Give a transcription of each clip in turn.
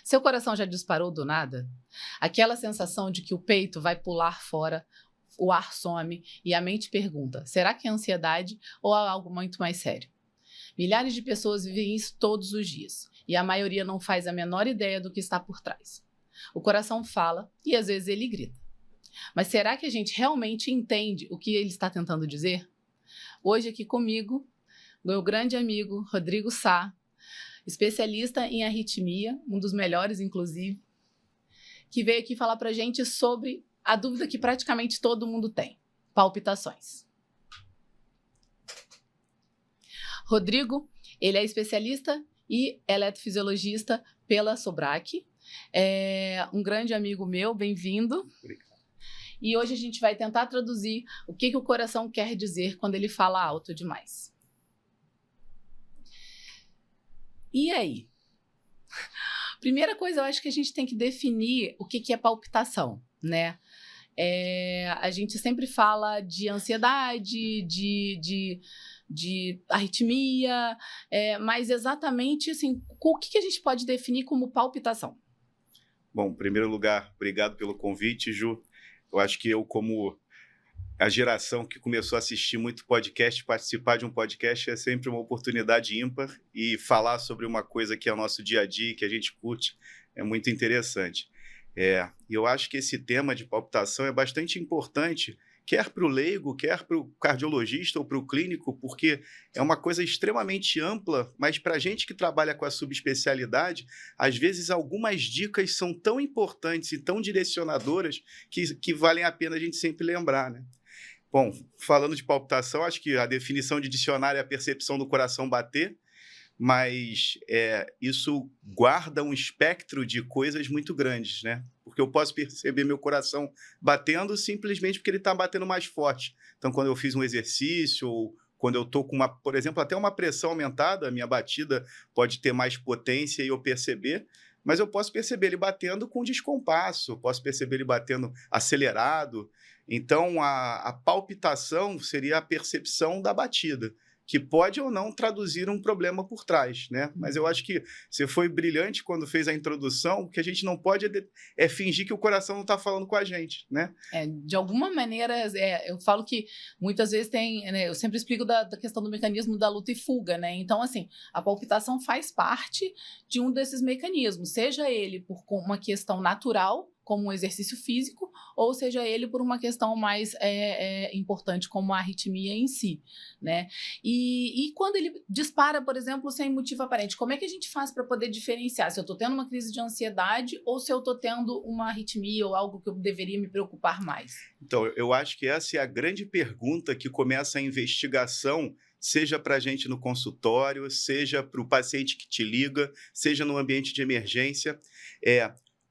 Seu coração já disparou do nada? Aquela sensação de que o peito vai pular fora, o ar some e a mente pergunta: será que é ansiedade ou é algo muito mais sério? Milhares de pessoas vivem isso todos os dias e a maioria não faz a menor ideia do que está por trás. O coração fala e às vezes ele grita. Mas será que a gente realmente entende o que ele está tentando dizer? Hoje aqui comigo, meu grande amigo Rodrigo Sá, especialista em arritmia, um dos melhores inclusive, que veio aqui falar pra gente sobre a dúvida que praticamente todo mundo tem: palpitações. Rodrigo, ele é especialista e eletrofisiologista pela Sobrac, é um grande amigo meu, bem-vindo. Obrigado. E hoje a gente vai tentar traduzir o que o coração quer dizer quando ele fala alto demais. E aí? Primeira coisa, eu acho que a gente tem que definir o que é palpitação, né? A gente sempre fala de ansiedade, de arritmia, mas exatamente assim, o que a gente pode definir como palpitação? Bom, em primeiro lugar, obrigado pelo convite, Ju. Eu acho que eu, como a geração que começou a assistir muito podcast, participar de um podcast é sempre uma oportunidade ímpar, e falar sobre uma coisa que é o nosso dia a dia, que a gente curte, é muito interessante. E eu acho que esse tema de palpitação é bastante importante, quer para o leigo, quer para o cardiologista ou para o clínico, porque é uma coisa extremamente ampla, mas para a gente que trabalha com a subespecialidade, às vezes algumas dicas são tão importantes e tão direcionadoras que valem a pena a gente sempre lembrar, né? Bom, falando de palpitação, acho que a definição de dicionário é a percepção do coração bater, mas isso guarda um espectro de coisas muito grandes, né? Porque eu posso perceber meu coração batendo simplesmente porque ele está batendo mais forte. Então, quando eu fiz um exercício ou quando eu estou com, por exemplo, até uma pressão aumentada, a minha batida pode ter mais potência e eu perceber, mas eu posso perceber ele batendo com descompasso, posso perceber ele batendo acelerado. Então, a palpitação seria a percepção da batida, que pode ou não traduzir um problema por trás, né? Mas eu acho que você foi brilhante quando fez a introdução, porque a gente não pode fingir que o coração não está falando com a gente, né? De alguma maneira, eu falo que muitas vezes tem, né, eu sempre explico da questão do mecanismo da luta e fuga, né? Então, assim, a palpitação faz parte de um desses mecanismos, seja ele por uma questão natural, como um exercício físico, ou seja ele por uma questão mais importante, como a arritmia em si, né? E quando ele dispara, por exemplo, sem motivo aparente, como é que a gente faz para poder diferenciar se eu estou tendo uma crise de ansiedade ou se eu estou tendo uma arritmia ou algo que eu deveria me preocupar mais? Então, eu acho que essa é a grande pergunta que começa a investigação, seja para a gente no consultório, seja para o paciente que te liga, seja no ambiente de emergência.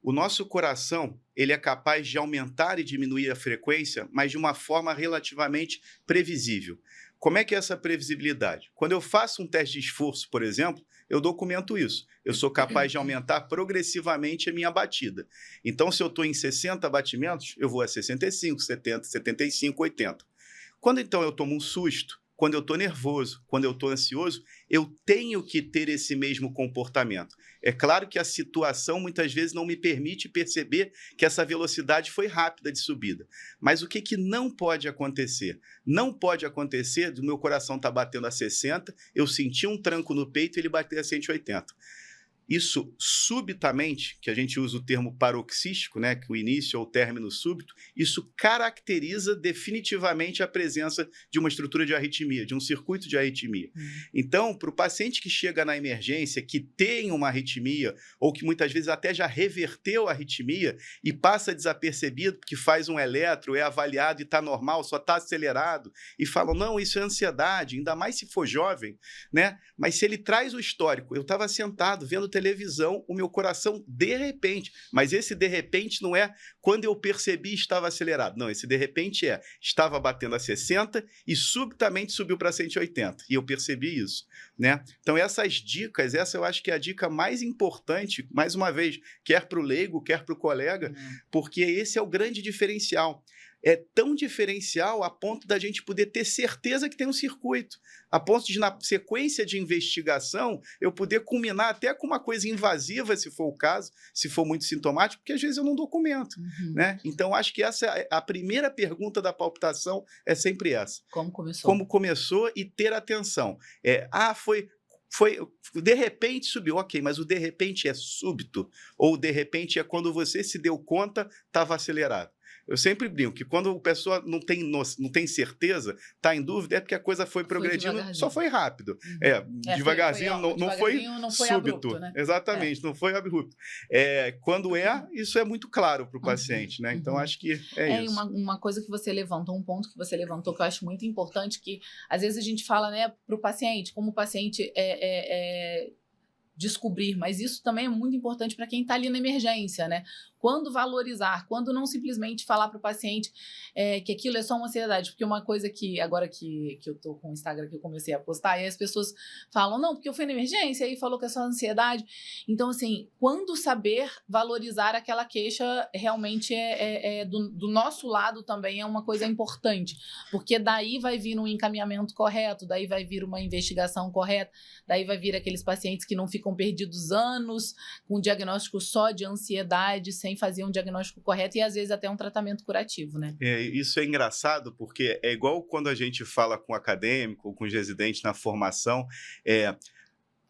O nosso coração, ele é capaz de aumentar e diminuir a frequência, mas de uma forma relativamente previsível. Como é que é essa previsibilidade? Quando eu faço um teste de esforço, por exemplo, eu documento isso. Eu sou capaz de aumentar progressivamente a minha batida. Então, se eu estou em 60 batimentos, eu vou a 65, 70, 75, 80. Quando então eu tomo um susto, quando eu estou nervoso, quando eu estou ansioso, eu tenho que ter esse mesmo comportamento. É claro que a situação muitas vezes não me permite perceber que essa velocidade foi rápida de subida. Mas o que não pode acontecer? Não pode acontecer do meu coração estar batendo a 60, eu senti um tranco no peito e ele bater a 180. Isso subitamente, que a gente usa o termo paroxístico, né, que o início ou o término súbito, isso caracteriza definitivamente a presença de uma estrutura de arritmia, de um circuito de arritmia. Então, para o paciente que chega na emergência, que tem uma arritmia, ou que muitas vezes até já reverteu a arritmia e passa desapercebido, porque faz um eletro, é avaliado e está normal, só está acelerado, e falam, não, isso é ansiedade, ainda mais se for jovem, né? Mas se ele traz o histórico, eu estava sentado vendo televisão, o meu coração de repente, mas esse de repente não é quando eu percebi estava acelerado, não, esse de repente estava batendo a 60 e subitamente subiu para 180, e eu percebi isso, né? Então essas dicas, essa eu acho que é a dica mais importante, mais uma vez, quer para o leigo, quer para o colega, porque esse é o grande diferencial. é tão diferencial a ponto da gente poder ter certeza que tem um circuito, a ponto de, na sequência de investigação, eu poder culminar até com uma coisa invasiva, se for o caso, se for muito sintomático, porque às vezes eu não documento, né? Então, acho que essa a primeira pergunta da palpitação é sempre essa. Como começou? Como começou e ter atenção. Foi, de repente subiu, ok, mas o de repente é súbito, ou de repente é quando você se deu conta, estava acelerado. Eu sempre brinco que quando a pessoa não tem certeza, está em dúvida, é porque a coisa foi progredindo, só foi rápido. Devagarzinho, não foi súbito. Abrupto, né? Exatamente, não foi abrupto. Quando isso é muito claro para o paciente, né? Então, acho que é isso. Uma coisa que você levantou, um ponto que você levantou que eu acho muito importante, que às vezes a gente fala, né, para o paciente, como o paciente descobrir, mas isso também é muito importante para quem está ali na emergência, né? Quando valorizar, quando não simplesmente falar para o paciente que aquilo é só uma ansiedade, porque uma coisa que, agora que eu tô com o Instagram, que eu comecei a postar, e as pessoas falam, não, porque eu fui na emergência, e falou que é só ansiedade. Então, assim, quando saber valorizar aquela queixa realmente do nosso lado também é uma coisa importante, porque daí vai vir um encaminhamento correto, daí vai vir uma investigação correta, daí vai vir aqueles pacientes que não ficam perdidos anos com diagnóstico só de ansiedade, sem fazer um diagnóstico correto e, às vezes, até um tratamento curativo, né? Isso é engraçado, porque é igual quando a gente fala com acadêmico, com residente na formação,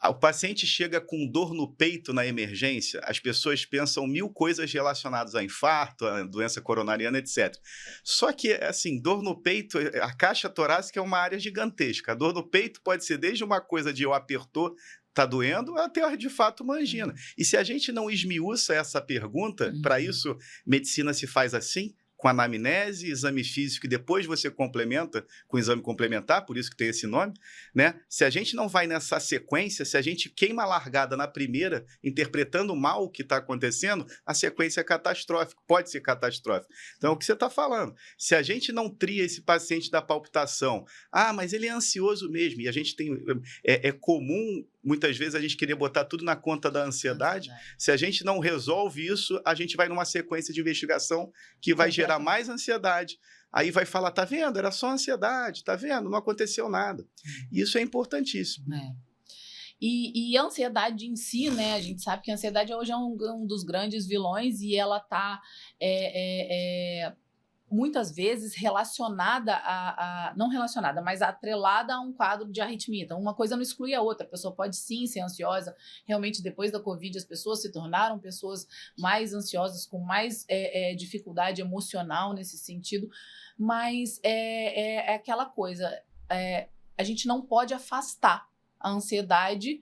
o paciente chega com dor no peito na emergência, as pessoas pensam 1000 coisas relacionadas a infarto, a doença coronariana, etc. Só que, assim, dor no peito, a caixa torácica é uma área gigantesca. A dor no peito pode ser desde uma coisa de apertou, está doendo, até de fato uma angina. E se a gente não esmiuça essa pergunta, para isso, medicina se faz assim, com anamnese, exame físico, e depois você complementa com exame complementar, por isso que tem esse nome, né? Se a gente não vai nessa sequência, se a gente queima a largada na primeira, interpretando mal o que está acontecendo, a sequência é catastrófica, pode ser catastrófica. Então, é o que você está falando. Se a gente não tria esse paciente da palpitação, mas ele é ansioso mesmo, e a gente tem... É comum, muitas vezes, a gente querer botar tudo na conta da ansiedade. Se a gente não resolve isso, a gente vai numa sequência de investigação que vai gerar mais ansiedade. Aí vai falar, tá vendo? Era só ansiedade, tá vendo? Não aconteceu nada. Isso é importantíssimo. E a ansiedade em si, né? A gente sabe que a ansiedade hoje é um dos grandes vilões e ela está muitas vezes relacionada não relacionada, mas atrelada a um quadro de arritmia. Então, uma coisa não exclui a outra. A pessoa pode sim ser ansiosa. Realmente, depois da Covid, as pessoas se tornaram pessoas mais ansiosas, com mais dificuldade emocional nesse sentido. Mas é aquela coisa, a gente não pode afastar a ansiedade.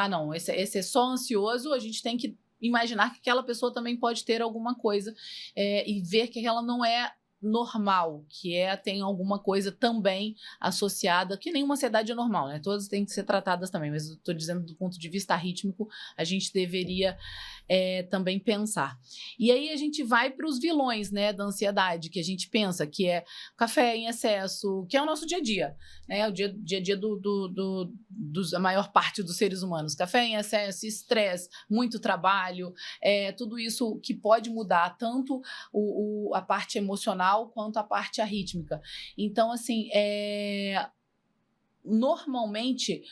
Não, esse é só ansioso, a gente tem que imaginar que aquela pessoa também pode ter alguma coisa e ver que ela não é normal, que tem alguma coisa também associada, que nenhuma ansiedade é normal, né? Todas têm que ser tratadas também, mas eu estou dizendo do ponto de vista rítmico, a gente deveria também pensar. E aí a gente vai para os vilões, né, da ansiedade, que a gente pensa que é café em excesso, que é o nosso dia a dia, né? O dia a dia da maior parte dos seres humanos. Café em excesso, estresse, muito trabalho, tudo isso que pode mudar tanto a parte emocional quanto a parte arrítmica. Então, assim, normalmente,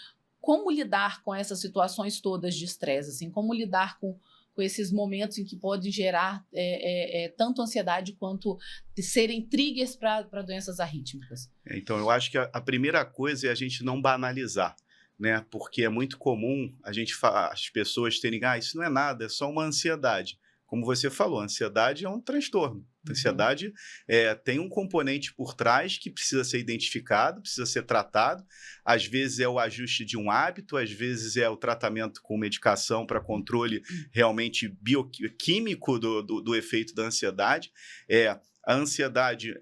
como lidar com essas situações todas de estresse? Assim, como lidar com esses momentos em que podem gerar tanto ansiedade quanto serem triggers para doenças arrítmicas? Então, eu acho que a primeira coisa é a gente não banalizar, né? Porque é muito comum as pessoas terem, isso não é nada, é só uma ansiedade. Como você falou, a ansiedade é um transtorno. A ansiedade tem um componente por trás que precisa ser identificado, precisa ser tratado. Às vezes é o ajuste de um hábito, às vezes é o tratamento com medicação para controle realmente bioquímico do efeito da ansiedade. A ansiedade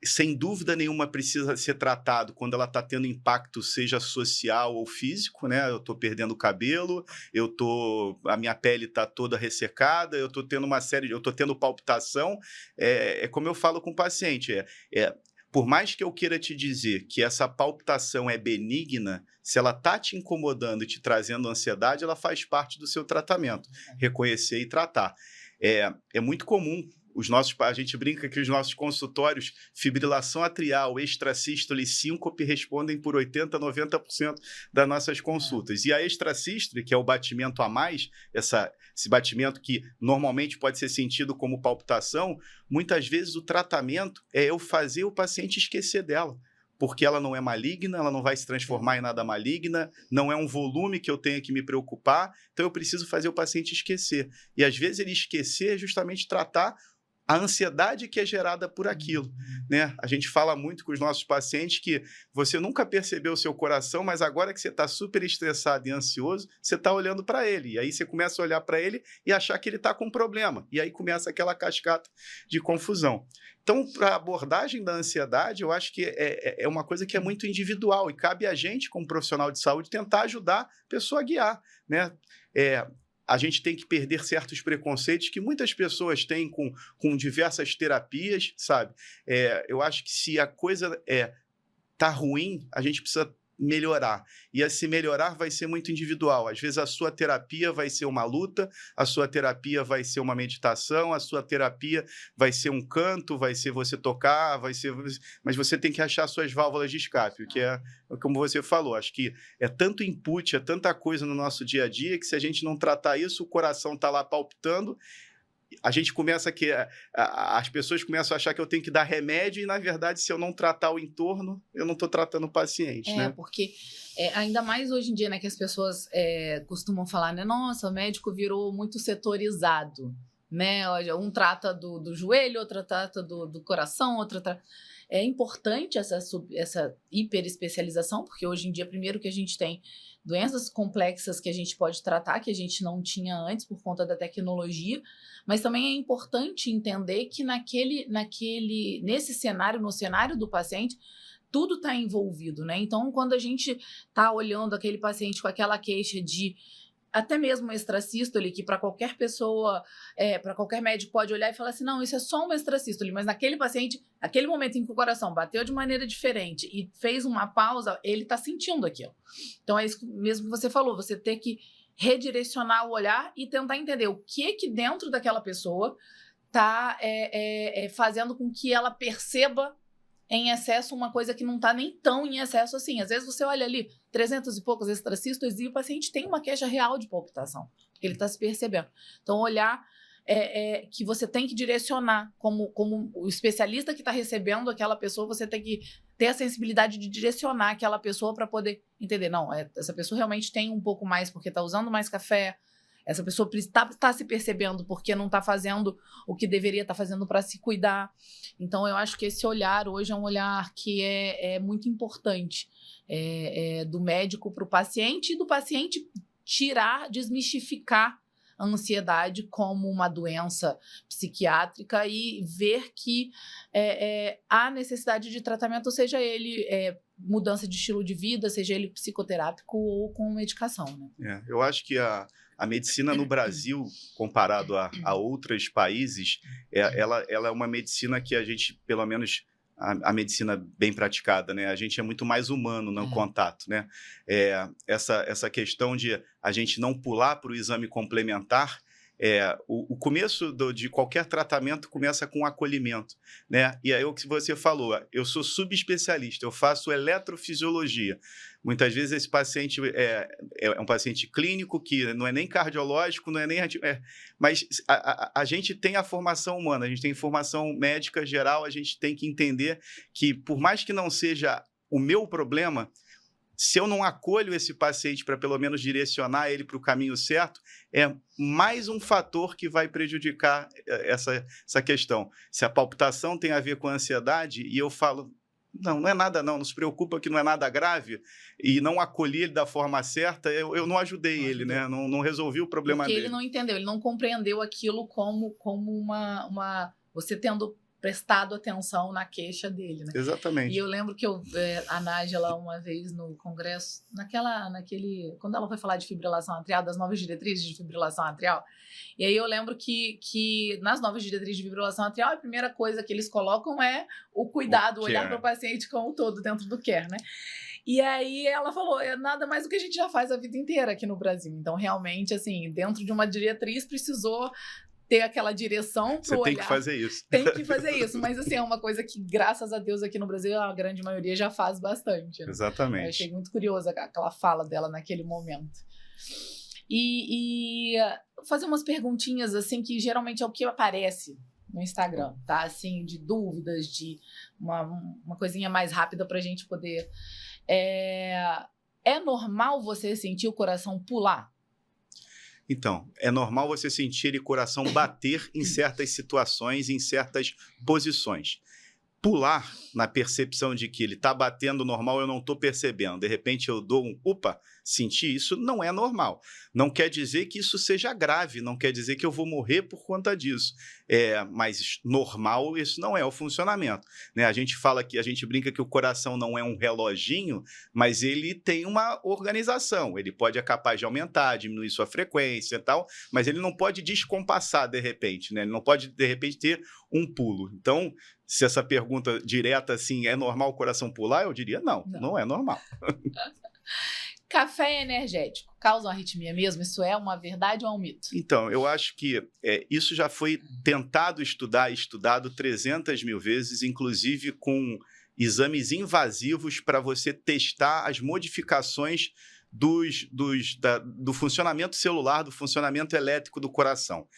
sem dúvida nenhuma, precisa ser tratado quando ela está tendo impacto, seja social ou físico, né? Eu estou perdendo o cabelo, a minha pele está toda ressecada, eu estou tendo palpitação. Como eu falo com o paciente, por mais que eu queira te dizer que essa palpitação é benigna, se ela está te incomodando e te trazendo ansiedade, ela faz parte do seu tratamento. Reconhecer e tratar. É muito comum a gente brinca que os nossos consultórios, fibrilação atrial, extrasístole e síncope respondem por 80%, 90% das nossas consultas. E a extrasístole, que é o batimento a mais, esse batimento que normalmente pode ser sentido como palpitação, muitas vezes o tratamento é eu fazer o paciente esquecer dela, porque ela não é maligna, ela não vai se transformar em nada maligna, não é um volume que eu tenho que me preocupar, então eu preciso fazer o paciente esquecer. E às vezes ele esquecer é justamente tratar a ansiedade que é gerada por aquilo, né? A gente fala muito com os nossos pacientes que você nunca percebeu o seu coração, mas agora que você está super estressado e ansioso, você está olhando para ele. E aí você começa a olhar para ele e achar que ele está com um problema. E aí começa aquela cascata de confusão. Então, para a abordagem da ansiedade, eu acho que é uma coisa que é muito individual e cabe a gente, como profissional de saúde, tentar ajudar a pessoa a guiar, né? A gente tem que perder certos preconceitos que muitas pessoas têm com diversas terapias, sabe? Eu acho que se a coisa tá ruim, a gente precisa melhorar. E esse melhorar vai ser muito individual. Às vezes a sua terapia vai ser uma luta, a sua terapia vai ser uma meditação, a sua terapia vai ser um canto, vai ser você tocar, mas você tem que achar suas válvulas de escape, que é como você falou. Acho que é tanto input, é tanta coisa no nosso dia a dia que se a gente não tratar isso, o coração está lá palpitando. A gente começa as pessoas começam a achar que eu tenho que dar remédio e, na verdade, se eu não tratar o entorno, eu não estou tratando o paciente, né? Porque ainda mais hoje em dia, né, que as pessoas costumam falar, né, nossa, o médico virou muito setorizado, né? Um trata do joelho, outro trata do coração, outro trata... É importante essa hiperespecialização, porque hoje em dia, primeiro que a gente tem doenças complexas que a gente pode tratar, que a gente não tinha antes por conta da tecnologia, mas também é importante entender que nesse cenário, no cenário do paciente, tudo está envolvido, né? Então, quando a gente está olhando aquele paciente com aquela queixa de até mesmo extrasístole, que para qualquer pessoa, para qualquer médico pode olhar e falar assim, não, isso é só uma extrasístole, mas naquele paciente, aquele momento em que o coração bateu de maneira diferente e fez uma pausa, ele está sentindo aquilo. Então é isso mesmo que você falou, você ter que redirecionar o olhar e tentar entender o que dentro daquela pessoa está fazendo com que ela perceba em excesso uma coisa que não está nem tão em excesso assim. Às vezes você olha ali 300 e poucos extracístoles e o paciente tem uma queixa real de palpitação, porque ele está se percebendo. Então, olhar que você tem que direcionar, como o especialista que está recebendo aquela pessoa, você tem que ter a sensibilidade de direcionar aquela pessoa para poder entender, não, essa pessoa realmente tem um pouco mais porque está usando mais café, essa pessoa está se percebendo porque não está fazendo o que deveria estar fazendo para se cuidar. Então, eu acho que esse olhar hoje é um olhar que é muito importante do médico para o paciente e do paciente desmistificar a ansiedade como uma doença psiquiátrica e ver que há necessidade de tratamento, seja ele mudança de estilo de vida, seja ele psicoterápico ou com medicação, né? Eu acho que a medicina no Brasil, comparado a outros países, ela é uma medicina que a gente, pelo menos a medicina bem praticada, né? A gente é muito mais humano no contato, né? Essa questão de a gente não pular para o exame complementar, o começo de qualquer tratamento começa com acolhimento, né? E aí o que você falou, eu sou subespecialista, eu faço eletrofisiologia. Muitas vezes esse paciente é um paciente clínico que não é nem cardiológico, não é nem... mas a gente tem a formação humana, a gente tem formação médica geral, a gente tem que entender que, por mais que não seja o meu problema, se eu não acolho esse paciente para pelo menos direcionar ele para o caminho certo, é mais um fator que vai prejudicar essa questão. Se a palpitação tem a ver com a ansiedade e eu falo, não é nada não se preocupa que não é nada grave, e não acolhi ele da forma certa, eu não ajudei ele, né? Não resolvi o problema dele. Porque ele não entendeu, ele não compreendeu aquilo como uma você tendo prestado atenção na queixa dele, né? Exatamente. E eu lembro que a Nájila, uma vez no congresso, quando ela foi falar de fibrilação atrial, das novas diretrizes de fibrilação atrial, e aí eu lembro que nas novas diretrizes de fibrilação atrial, a primeira coisa que eles colocam é o cuidado, olhar para o paciente como um todo dentro do care, né? E aí ela falou, nada mais do que a gente já faz a vida inteira aqui no Brasil. Então, realmente, assim, dentro de uma diretriz precisou ter aquela direção pro Você tem olhar. que fazer isso. Tem que fazer isso, mas assim, é uma coisa que, graças a Deus, aqui no Brasil, a grande maioria já faz bastante. Né? Exatamente. Eu achei muito curiosa aquela fala dela naquele momento. E fazer umas perguntinhas, assim, que geralmente é o que aparece no Instagram, tá? Assim, de dúvidas, de uma coisinha mais rápida pra gente poder... É normal você sentir o coração pular? Então, é normal você sentir o coração bater em certas situações, em certas posições. Pular na percepção de que ele está batendo normal, eu não estou percebendo. De repente eu dou opa, senti isso, não é normal. Não quer dizer que isso seja grave, não quer dizer que eu vou morrer por conta disso. Mas normal isso não é o funcionamento. Né? A gente fala que, a gente brinca que o coração não é um reloginho, mas ele tem uma organização. Ele pode é capaz de aumentar, diminuir sua frequência e tal, mas ele não pode descompassar de repente, né? Ele não pode, de repente, ter um pulo. Então, se essa pergunta direta assim, é normal o coração pular? Eu diria não é normal. Café energético causa uma arritmia mesmo? Isso é uma verdade ou é um mito? Então, eu acho que isso já foi tentado estudar, estudado 300 mil vezes, inclusive com exames invasivos para você testar as modificações do funcionamento celular, do funcionamento elétrico do coração.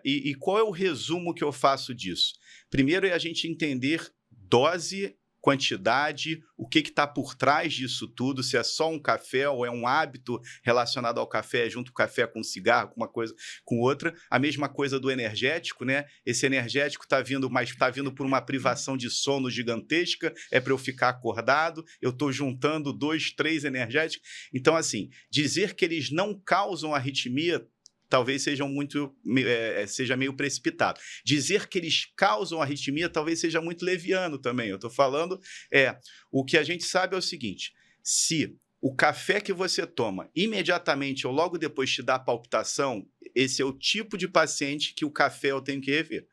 E qual é o resumo que eu faço disso? Primeiro é a gente entender dose, quantidade, o que está por trás disso tudo, se é só um café ou é um hábito relacionado ao café, junto com café com cigarro, com uma coisa com outra. A mesma coisa do energético, né? Esse energético está vindo, mas está vindo por uma privação de sono gigantesca, é para eu ficar acordado, eu estou juntando 2, 3 energéticos. Então, assim, dizer que eles não causam arritmia talvez seja meio precipitado. Dizer que eles causam arritmia talvez seja muito leviano também. Eu estou falando, o que a gente sabe é o seguinte, se o café que você toma imediatamente ou logo depois te dá palpitação, esse é o tipo de paciente que o café eu tenho que rever.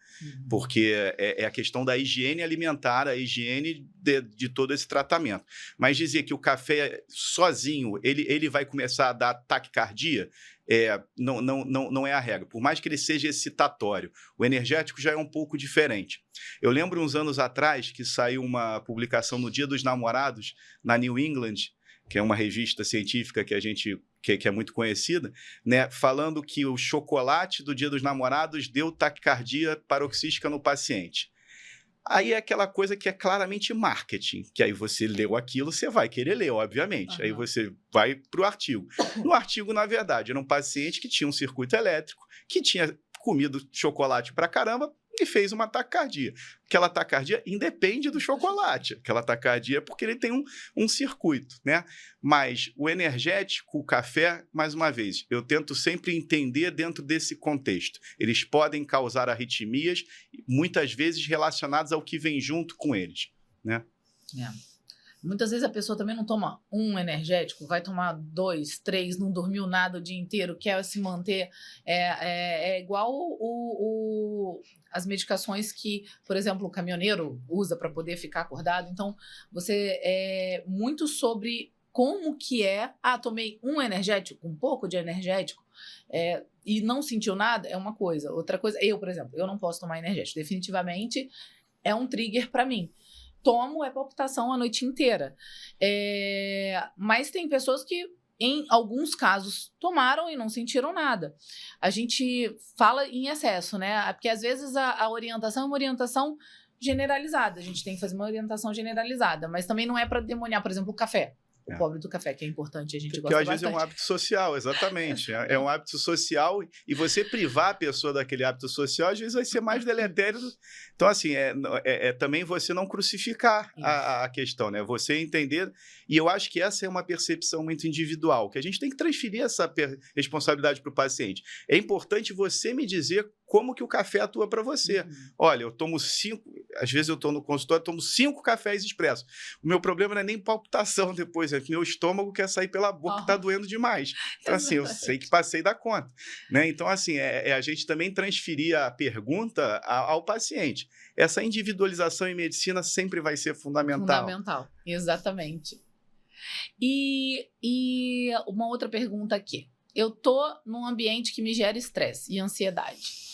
Porque é a questão da higiene alimentar, a higiene de todo esse tratamento. Mas dizer que o café sozinho, ele vai começar a dar taquicardia, não é a regra. Por mais que ele seja excitatório, o energético já é um pouco diferente. Eu lembro uns anos atrás que saiu uma publicação no Dia dos Namorados, na New England, que é uma revista científica que é muito conhecida, né, falando que o chocolate do Dia dos Namorados deu taquicardia paroxística no paciente. Aí é aquela coisa que é claramente marketing, que aí você leu aquilo, você vai querer ler, obviamente. Aí você vai para o artigo. No artigo, na verdade, era um paciente que tinha um circuito elétrico, que tinha comido chocolate pra caramba, e fez uma taquicardia. Aquela taquicardia independe do chocolate. Aquela taquicardia é porque ele tem um circuito, né? Mas o energético, o café, mais uma vez, eu tento sempre entender dentro desse contexto. Eles podem causar arritmias, muitas vezes relacionadas ao que vem junto com eles, né? Muitas vezes a pessoa também não toma um energético, vai tomar 2, 3, não dormiu nada o dia inteiro, quer se manter. É igual as medicações que, por exemplo, o caminhoneiro usa para poder ficar acordado. Então, você muito sobre como que tomei um energético, um pouco de energético, e não sentiu nada, é uma coisa. Outra coisa, por exemplo, eu não posso tomar energético. Definitivamente é um trigger para mim. Tomo palpitação a noite inteira. Mas tem pessoas que, em alguns casos, tomaram e não sentiram nada. A gente fala em excesso, né? Porque às vezes a orientação é uma orientação generalizada. A gente tem que fazer uma orientação generalizada, mas também não é para demoniar, por exemplo, o café. O pobre do café, que é importante, a gente gosta bastante. Porque às vezes é um hábito social, exatamente. É um hábito social e você privar a pessoa daquele hábito social, às vezes vai ser mais deletério. Então, assim, também você não crucificar a questão, né? Você entender. E eu acho que essa é uma percepção muito individual, que a gente tem que transferir essa responsabilidade para o paciente. É importante você me dizer como que o café atua para você. Olha, eu tomo 5, às vezes eu estou no consultório, tomo 5 cafés expressos. O meu problema não é nem palpitação depois, é que meu estômago quer sair pela boca, que está doendo demais. Então, assim, eu sei que passei da conta. Né? Então, assim, a gente também transferir a pergunta ao paciente. Essa individualização em medicina sempre vai ser fundamental. Fundamental, exatamente. E uma outra pergunta aqui. Eu tô num ambiente que me gera estresse e ansiedade.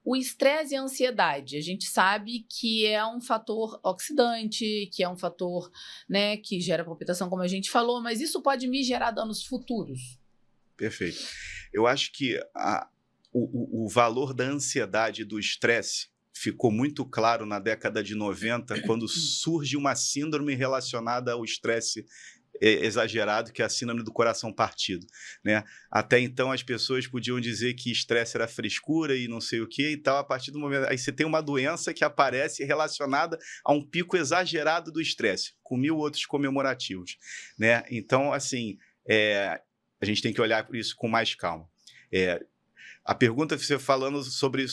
O estresse e a ansiedade, a gente sabe que é um fator oxidante, que é um fator, né, que gera palpitação, como a gente falou, mas isso pode me gerar danos futuros? Perfeito. Eu acho que o valor da ansiedade e do estresse ficou muito claro na década de 90, quando surge uma síndrome relacionada ao estresse exagerado, que é a síndrome do coração partido, né? Até então as pessoas podiam dizer que estresse era frescura e não sei o que e tal, a partir do momento... Aí você tem uma doença que aparece relacionada a um pico exagerado do estresse, com 1000 outros comemorativos, né? Então, assim, a gente tem que olhar por isso com mais calma. A pergunta que você falando sobre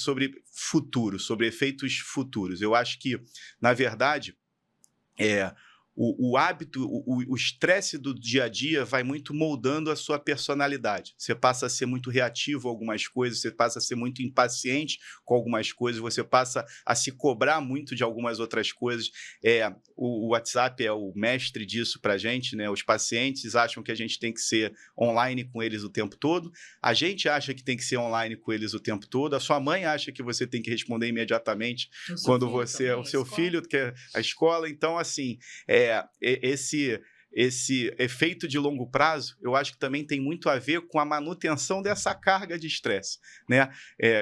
futuro, sobre efeitos futuros, eu acho que, na verdade, o hábito, o estresse do dia a dia vai muito moldando a sua personalidade. Você passa a ser muito reativo a algumas coisas, você passa a ser muito impaciente com algumas coisas, você passa a se cobrar muito de algumas outras coisas. O WhatsApp é o mestre disso para a gente, né? Os pacientes acham que a gente tem que ser online com eles o tempo todo, a gente acha que tem que ser online com eles o tempo todo, a sua mãe acha que você tem que responder imediatamente quando você o seu filho quer a escola. Então, assim, esse efeito de longo prazo, eu acho que também tem muito a ver com a manutenção dessa carga de estresse, né?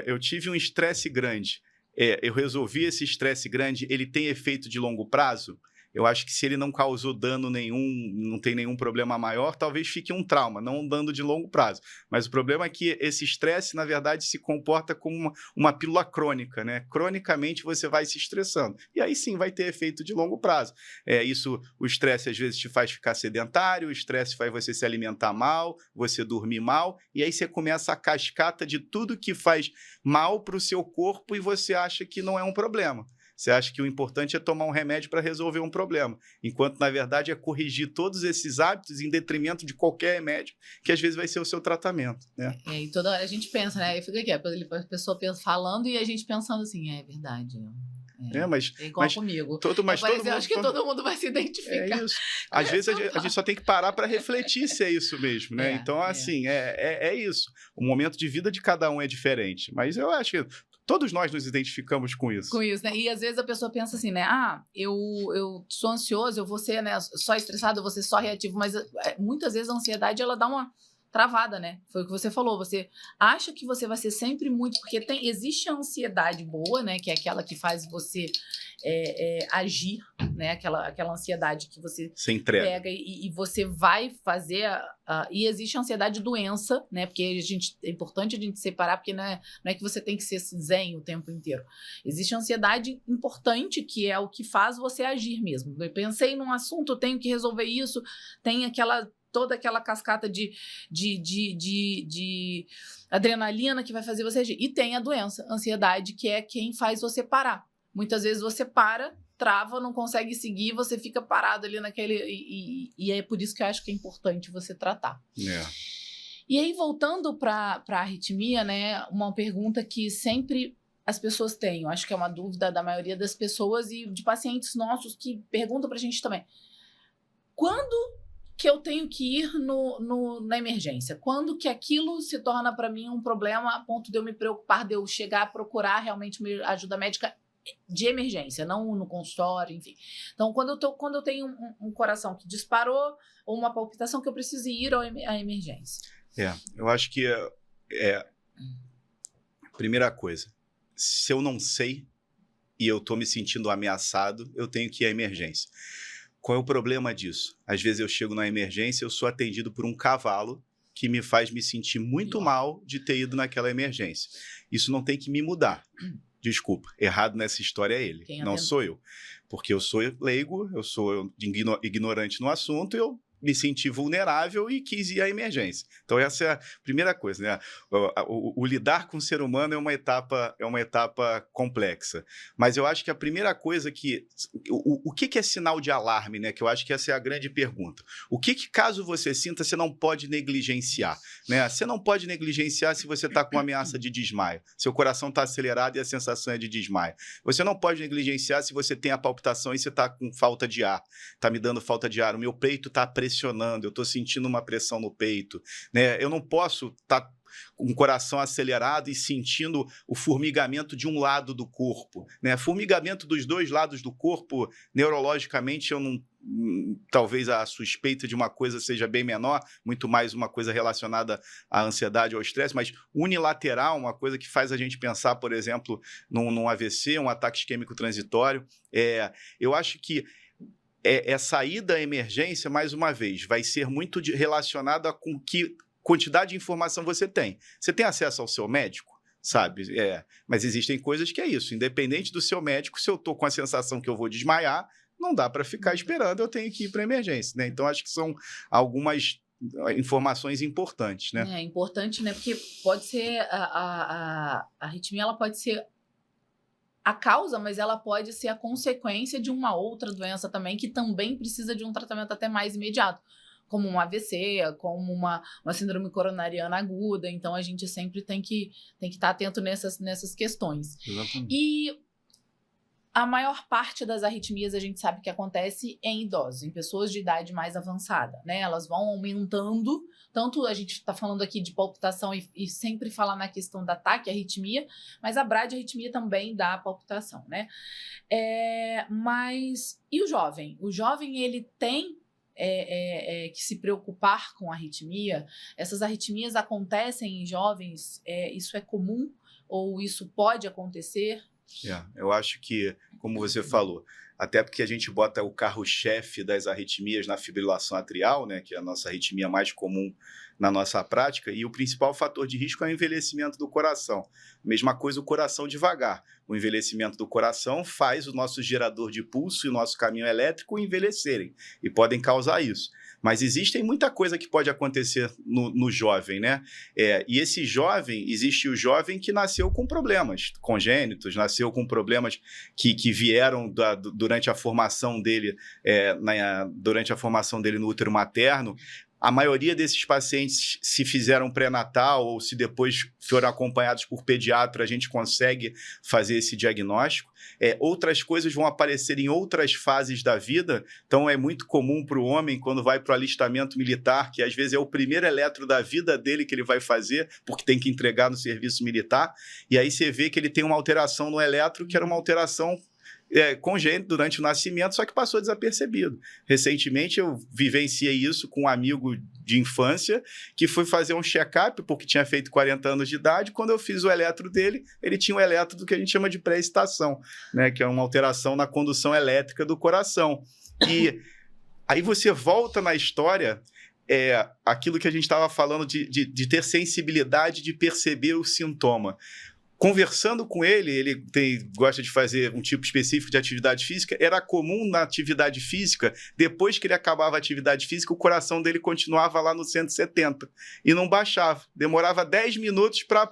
Eu tive um estresse grande, eu resolvi esse estresse grande, ele tem efeito de longo prazo? Eu acho que se ele não causou dano nenhum, não tem nenhum problema maior, talvez fique um trauma, não um dano de longo prazo. Mas o problema é que esse estresse, na verdade, se comporta como uma pílula crônica, né? Cronicamente você vai se estressando. E aí sim vai ter efeito de longo prazo. O estresse às vezes te faz ficar sedentário, o estresse faz você se alimentar mal, você dormir mal, e aí você começa a cascata de tudo que faz mal para o seu corpo e você acha que não é um problema. Você acha que o importante é tomar um remédio para resolver um problema, enquanto, na verdade, é corrigir todos esses hábitos em detrimento de qualquer remédio, que às vezes vai ser o seu tratamento, né? E toda hora a gente pensa, né? Fica aqui, a pessoa falando e a gente pensando assim, é verdade. É igual comigo. Eu acho que todo mundo vai se identificar. É isso. Às vezes a gente só tem que parar para refletir se é isso mesmo, né? Então, assim, é isso. O momento de vida de cada um é diferente, mas eu acho que todos nós nos identificamos com isso. Com isso, né? E às vezes a pessoa pensa assim, né? Eu sou ansioso, eu vou ser, né, só estressado, eu vou ser só reativo, mas muitas vezes a ansiedade, ela dá uma travada, né? Foi o que você falou, você acha que você vai ser sempre muito, porque existe a ansiedade boa, né? Que é aquela que faz você agir, né? Aquela ansiedade que você pega e você vai fazer, e existe a ansiedade doença, né? Porque é importante a gente separar, porque não é que você tem que ser zen o tempo inteiro. Existe a ansiedade importante, que é o que faz você agir mesmo. Eu pensei num assunto, eu tenho que resolver isso, tem toda aquela cascata de adrenalina que vai fazer você agir. E tem a doença, a ansiedade, que é quem faz você parar. Muitas vezes você trava, não consegue seguir, você fica parado ali naquele... E é por isso que eu acho que é importante você tratar. E aí, voltando para a arritmia, né, uma pergunta que sempre as pessoas têm, eu acho que é uma dúvida da maioria das pessoas e de pacientes nossos que perguntam para a gente também. Quando que eu tenho que ir na emergência? Quando que aquilo se torna para mim um problema a ponto de eu me preocupar, de eu chegar a procurar realmente ajuda médica de emergência, não no consultório, enfim. Então, quando eu tenho um coração que disparou ou uma palpitação que eu preciso ir à emergência. Eu acho que primeira coisa, se eu não sei e eu estou me sentindo ameaçado, eu tenho que ir à emergência. Qual é o problema disso? Às vezes eu chego na emergência, eu sou atendido por um cavalo que me faz me sentir muito mal de ter ido naquela emergência. Isso não tem que me mudar. Desculpa, errado nessa história é ele, não sou eu. Porque eu sou leigo, eu sou ignorante no assunto, eu me senti vulnerável e quis ir à emergência. Então essa é a primeira coisa, né? O lidar com o ser humano é uma etapa complexa. Mas eu acho que a primeira coisa que... O que é sinal de alarme, né? Que eu acho que essa é a grande pergunta. O que caso você sinta, você não pode negligenciar, né? Você não pode negligenciar se você está com ameaça de desmaio. Seu coração está acelerado e a sensação é de desmaio. Você não pode negligenciar se você tem a palpitação e você está com falta de ar. Está me dando falta de ar. O meu peito está pressionando, eu estou sentindo uma pressão no peito, né? Eu não posso estar com o coração acelerado e sentindo o formigamento de um lado do corpo, né? Formigamento dos dois lados do corpo, neurologicamente, eu não... Talvez a suspeita de uma coisa seja bem menor, muito mais uma coisa relacionada à ansiedade ou ao estresse, mas unilateral, uma coisa que faz a gente pensar, por exemplo, num AVC, um ataque isquêmico transitório. Eu acho que saída à emergência, mais uma vez, vai ser muito relacionada com que quantidade de informação você tem. Você tem acesso ao seu médico? Sabe? Mas existem coisas que é isso. Independente do seu médico, se eu estou com a sensação que eu vou desmaiar, não dá para ficar esperando, eu tenho que ir para a emergência, né? Então, acho que são algumas informações importantes, né? É importante, né? Porque pode ser a arritmia, ela pode ser a causa, mas ela pode ser a consequência de uma outra doença também, que também precisa de um tratamento até mais imediato, como um AVC, como uma síndrome coronariana aguda. Então, a gente sempre tem que estar atento nessas questões. Exatamente. E a maior parte das arritmias a gente sabe que acontece em idosos, em pessoas de idade mais avançada, né? Elas vão aumentando, tanto a gente está falando aqui de palpitação e sempre fala na questão da taquiarritmia, mas a bradiarritmia também dá palpitação, né? Mas e o jovem? O jovem, ele tem que se preocupar com a arritmia? Essas arritmias acontecem em jovens? Isso é comum ou isso pode acontecer? Eu acho que, como você falou, até porque a gente bota o carro-chefe das arritmias na fibrilação atrial, né, que é a nossa arritmia mais comum na nossa prática, e o principal fator de risco é o envelhecimento do coração. Mesma coisa o coração devagar. O envelhecimento do coração faz o nosso gerador de pulso e o nosso caminho elétrico envelhecerem, e podem causar isso. Mas existe muita coisa que pode acontecer no jovem, né? E esse jovem, existe o jovem que nasceu com problemas congênitos, nasceu com problemas que vieram durante a formação dele, durante a formação dele no útero materno. A maioria desses pacientes, se fizeram pré-natal ou se depois foram acompanhados por pediatra, a gente consegue fazer esse diagnóstico. Outras coisas vão aparecer em outras fases da vida. Então, é muito comum para o homem, quando vai para o alistamento militar, que às vezes é o primeiro eletro da vida dele que ele vai fazer, porque tem que entregar no serviço militar. E aí você vê que ele tem uma alteração no eletro, que era uma alteração congênito durante o nascimento, só que passou desapercebido. Recentemente eu vivenciei isso com um amigo de infância que foi fazer um check-up porque tinha feito 40 anos de idade. Quando eu fiz o eletro dele, ele tinha um eletro do que a gente chama de pré-estação, né, que é uma alteração na condução elétrica do coração. E aí você volta na história, aquilo que a gente estava falando de ter sensibilidade de perceber o sintoma. Conversando com ele gosta de fazer um tipo específico de atividade física, era comum na atividade física, depois que ele acabava a atividade física, o coração dele continuava lá no 170 e não baixava. Demorava 10 minutos para,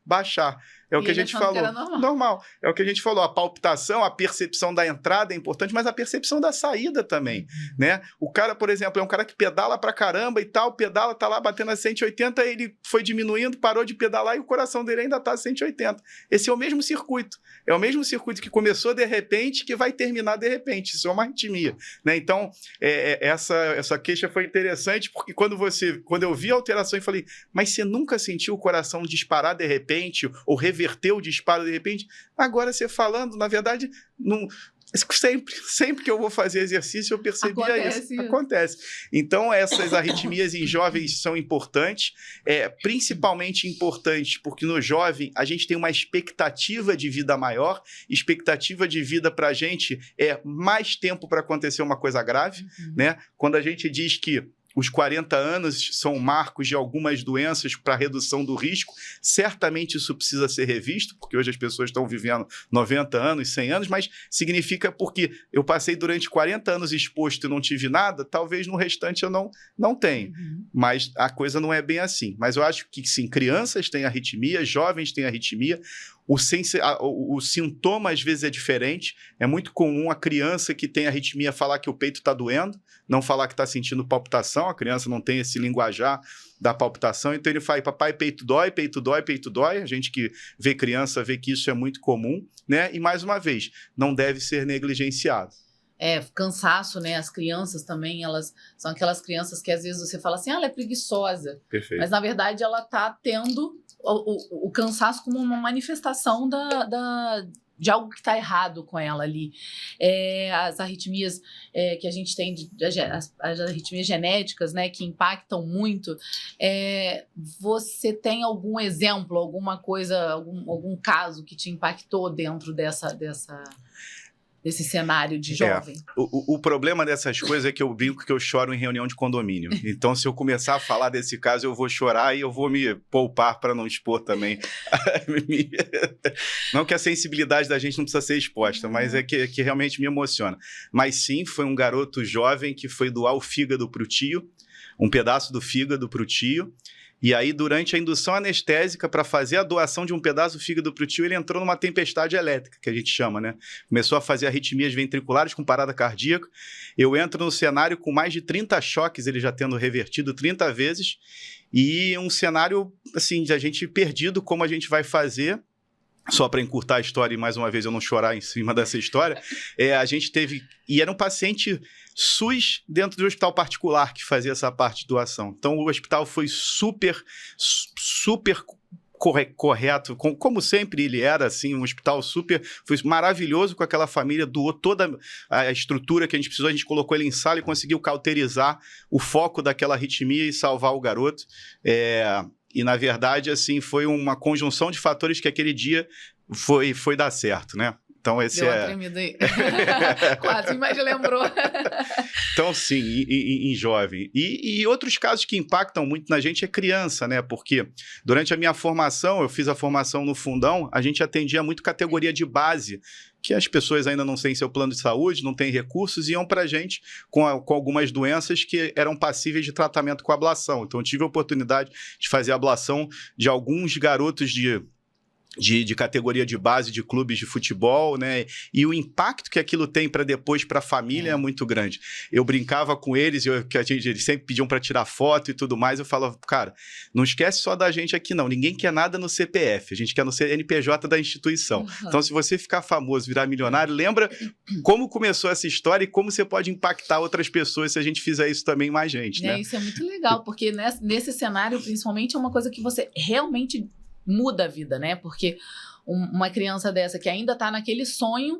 baixar. É o que a gente falou. Normal. É o que a gente falou. A palpitação, a percepção da entrada é importante, mas a percepção da saída também, né? O cara, por exemplo, é um cara que pedala pra caramba e tal, pedala, tá lá batendo a 180, ele foi diminuindo, parou de pedalar e o coração dele ainda tá a 180. Esse é o mesmo circuito. É o mesmo circuito que começou de repente, que vai terminar de repente. Isso é uma arritmia, né? Então, essa queixa foi interessante, porque quando eu vi a alteração, eu falei, mas você nunca sentiu o coração disparar de repente, ou reverter o disparo de repente? Agora você falando, na verdade, não... Sempre que eu vou fazer exercício, eu percebia isso. Acontece. Então, essas arritmias em jovens são importantes, principalmente importantes porque no jovem a gente tem uma expectativa de vida maior, expectativa de vida para a gente é mais tempo para acontecer uma coisa grave, né? Quando a gente diz que os 40 anos são marcos de algumas doenças para redução do risco. Certamente isso precisa ser revisto, porque hoje as pessoas estão vivendo 90 anos, 100 anos, mas significa porque eu passei durante 40 anos exposto e não tive nada, talvez no restante eu não tenha. Mas a coisa não é bem assim. Mas eu acho que sim, crianças têm arritmia, jovens têm arritmia. O sintoma às vezes é diferente. É muito comum a criança que tem arritmia falar que o peito está doendo, não falar que está sentindo palpitação. A criança não tem esse linguajar da palpitação, então ele fala, papai, peito dói, peito dói, peito dói. A gente que vê criança vê que isso é muito comum, né? E mais uma vez, não deve ser negligenciado. cansaço, né? As crianças também, elas são aquelas crianças que às vezes você fala assim, ela é preguiçosa. Perfeito. Mas na verdade ela está tendo o cansaço como uma manifestação de algo que está errado com ela ali. As arritmias que a gente tem, as arritmias genéticas, né, que impactam muito. Você tem algum exemplo, alguma coisa, algum caso que te impactou dentro desse cenário de jovem? O problema dessas coisas é que eu brinco que eu choro em reunião de condomínio. Então, se eu começar a falar desse caso, eu vou chorar e eu vou me poupar para não expor também. Não que a sensibilidade da gente não precisa ser exposta, mas é que realmente me emociona. Mas sim, foi um garoto jovem que foi doar o fígado para o tio, um pedaço do fígado para o tio. E aí, durante a indução anestésica, para fazer a doação de um pedaço do fígado para o tio, ele entrou numa tempestade elétrica, que a gente chama, né? Começou a fazer arritmias ventriculares com parada cardíaca. Eu entro no cenário com mais de 30 choques, ele já tendo revertido 30 vezes. E um cenário, assim, de a gente perdido, como a gente vai fazer. Só para encurtar a história e, mais uma vez, eu não chorar em cima dessa história, a gente teve... E era um paciente SUS dentro do hospital particular que fazia essa parte de doação. Então, o hospital foi super correto, como sempre ele era, assim, um hospital foi maravilhoso com aquela família, doou toda a estrutura que a gente precisou, a gente colocou ele em sala e conseguiu cauterizar o foco daquela arritmia e salvar o garoto. E, na verdade, assim, foi uma conjunção de fatores que aquele dia foi dar certo, né? Então, esse Deu uma tremida aí. Quase, mas lembrou. Então, sim, em jovem. E outros casos que impactam muito na gente é criança, né? Porque durante a minha formação, eu fiz a formação no Fundão, a gente atendia muito categoria de base, que as pessoas ainda não têm seu plano de saúde, não têm recursos, e iam para a gente com algumas doenças que eram passíveis de tratamento com ablação. Então, eu tive a oportunidade de fazer a ablação de alguns garotos de categoria de base de clubes de futebol, né? E o impacto que aquilo tem para depois para a família é muito grande. Eu brincava com eles, eles sempre pediam para tirar foto e tudo mais, eu falava, cara, não esquece só da gente aqui não, ninguém quer nada no CPF, a gente quer no CNPJ da instituição. Uhum. Então, se você ficar famoso, virar milionário, lembra como começou essa história e como você pode impactar outras pessoas se a gente fizer isso também mais gente, né? Isso é muito legal, porque nesse cenário, principalmente, é uma coisa que você realmente muda a vida, né? Porque uma criança dessa que ainda está naquele sonho,